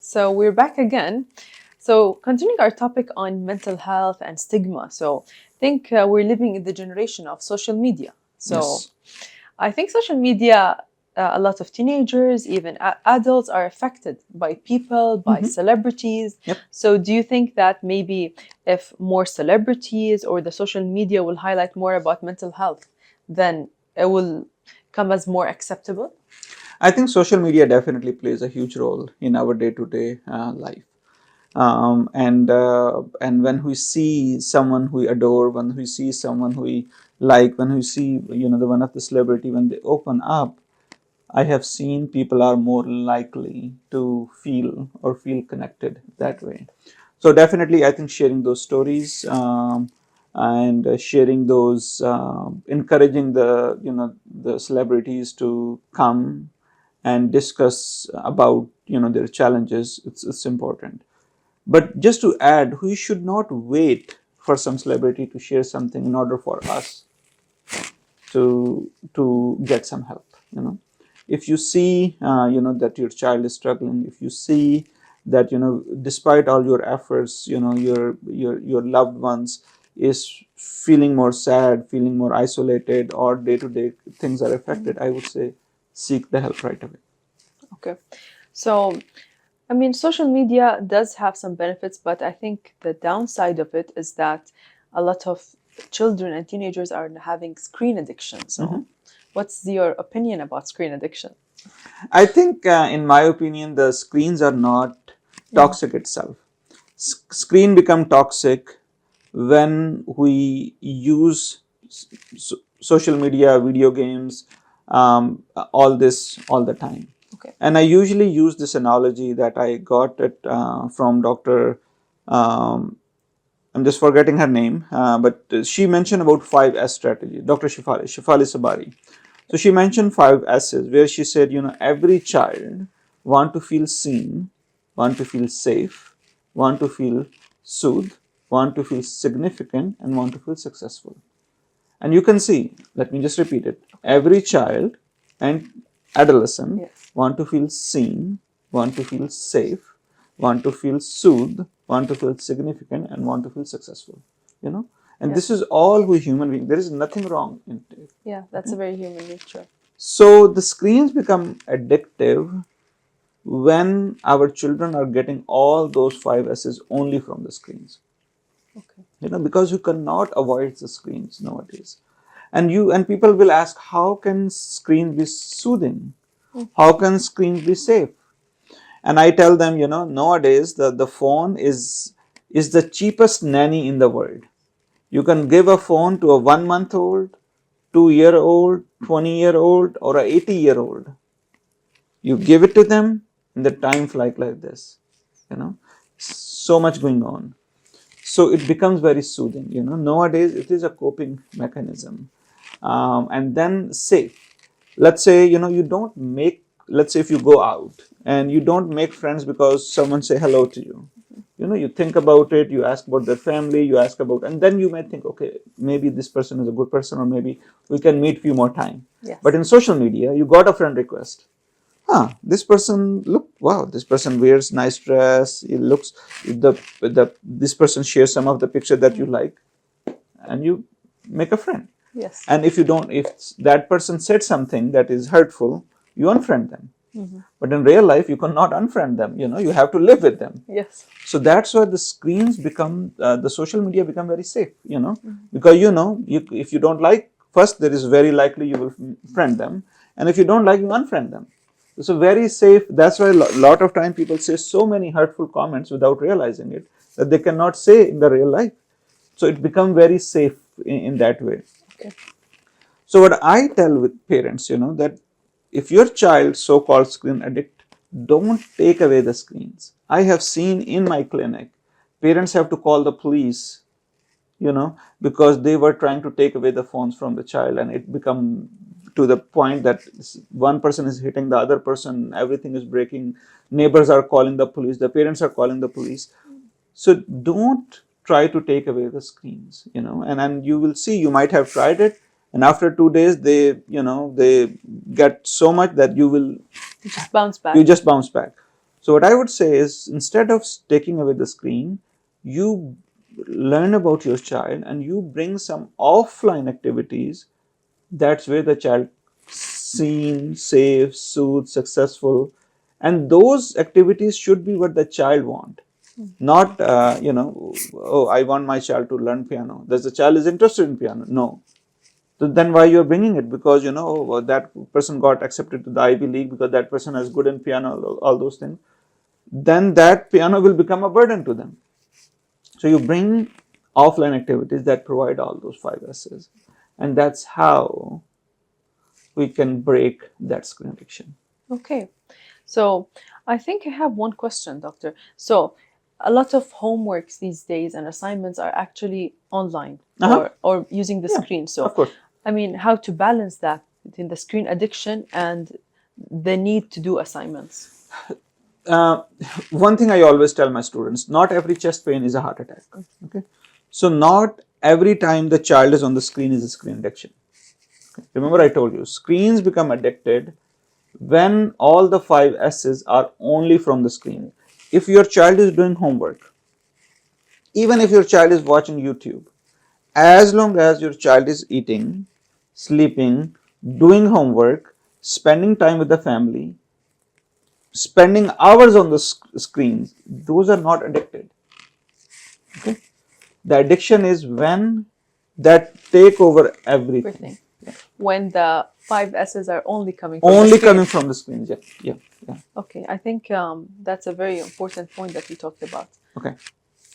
So we're back again. So continuing our topic on mental health and stigma. So I think we're living in the generation of social media. So Yes. I think social media, a lot of teenagers, even adults, are affected by people, by Hmm. celebrities. Yep. So do you think that maybe if more celebrities or the social media will highlight more about mental health, then it will come as more acceptable? I think social media definitely plays a huge role in our day-to-day life. And when we see someone we adore, when we see someone we like, when we see the one of the celebrity, when they open up, I have seen people are more likely to feel connected that way. So definitely, I think sharing those stories and sharing those, encouraging the celebrities to come and discuss about their challenges. It's important. But just to add, we should not wait for some celebrity to share something in order for us to get some help. If you see that your child is struggling, if you see that despite all your efforts, your loved ones is feeling more sad, feeling more isolated, or day to day things are affected, I would say seek the help right away. Okay. So I mean, social media does have some benefits, but I think the downside of it is that a lot of children and teenagers are having screen addiction. So, Mhm. what's your opinion about screen addiction? I think, in my opinion, the screens are not Mhm. toxic itself. Screen become toxic when we use social media, video games, all this all the time. Okay. And I usually use this analogy that I got it from Dr. Um, I'm just forgetting her name, but she mentioned about 5S strategy, Dr. Shifali Sabari. So she mentioned 5S's, where she said, every child want to feel seen, want to feel safe, want to feel soothed, want to feel significant, and want to feel successful. And you can see, let me just repeat it. Okay. Every child and adolescent Yes. want to feel seen, want to feel safe, want to feel soothed, want to feel significant, and want to feel successful. You know, and Yeah. this is all we human beings. There is nothing wrong in it. Yeah. That's Okay. a very human nature. So the screens become addictive when our children are getting all those 5S's only from the screens. Okay. Because you cannot avoid the screens nowadays. And people will ask, how can screen be soothing? Mm. How can screen be safe? And I tell them, nowadays the phone is the cheapest nanny in the world. You can give a phone to a 1 month old, 2 year old, 20-year-old, or a 80-year-old. You give it to them, and the time flies like this. So much going on. So it becomes very soothing. Nowadays it is a coping mechanism, and then safe. Let's say you don't make. Let's say if you go out and you don't make friends because someone say hello to you. You think about it, you ask about their family, you ask about, and then you may think, okay, maybe this person is a good person, or maybe we can meet few more time. But Yes. in social media, you got a friend request. This person, look, wow, this person wears nice dress. It looks, this person shares some of the picture that you Mm. like, and you make a friend. Yes. And if that person said something that is hurtful, you unfriend them. Hmm. But in real life, you cannot unfriend them. You have to live with them. Yes. So that's why the screens become, the social media become very safe. Mhm. Because if you don't like, first there is very likely you will friend them, and if you don't like, you unfriend them. So very safe. That's why a lot of time people say so many hurtful comments without realizing it, that they cannot say in the real life. So it become very safe in that way. Okay. So what I tell with parents, that if your child so-called screen addict, don't take away the screens. I have seen in my clinic, parents have to call the police, because they were trying to take away the phones from the child, and it become to the point that one person is hitting the other person, everything is breaking, neighbors are calling the police, the parents are calling the police. So don't try to take away the screens, and you will see, you might have tried it, and after 2 days they get so much that Just bounce you back. just bounce back. So what I would say is, instead of taking away the screen, you learn about your child and you bring some offline activities. That's where the child seen, safe, soothed, successful, and those activities should be what the child want. Not oh, I want my child to learn piano. Does the child is interested in piano? No. So then why you're bringing it? Because that person got accepted to the Ivy League because that person is good in piano, all those things. Then that piano will become a burden to them. So you bring offline activities that provide all those 5 S's, and that's how we can break that screen addiction. Okay. So I think I have one question, doctor. So a lot of homeworks these days and assignments are actually online Uh-huh. or using the Yeah, screen. of So course. I mean, how to balance that between the screen addiction and the need to do assignments? Uh, One thing I always tell my students: not every chest pain is a heart attack. Okay, so not every time the child is on the screen is a screen addiction. Remember, I told you screens become addicted when all the 5 S's are only from the screen. If your child is doing homework, even if your child is watching YouTube, as long as your child is eating, sleeping, doing homework, spending time with the family, spending hours on the screens, those are not addicted. Okay, the addiction is when that take over everything. Everything. When the 5 S's are only coming from the Only screen. coming from the screens. Yeah, yeah, yeah. Okay, I think that's a very important point that we talked about. Okay.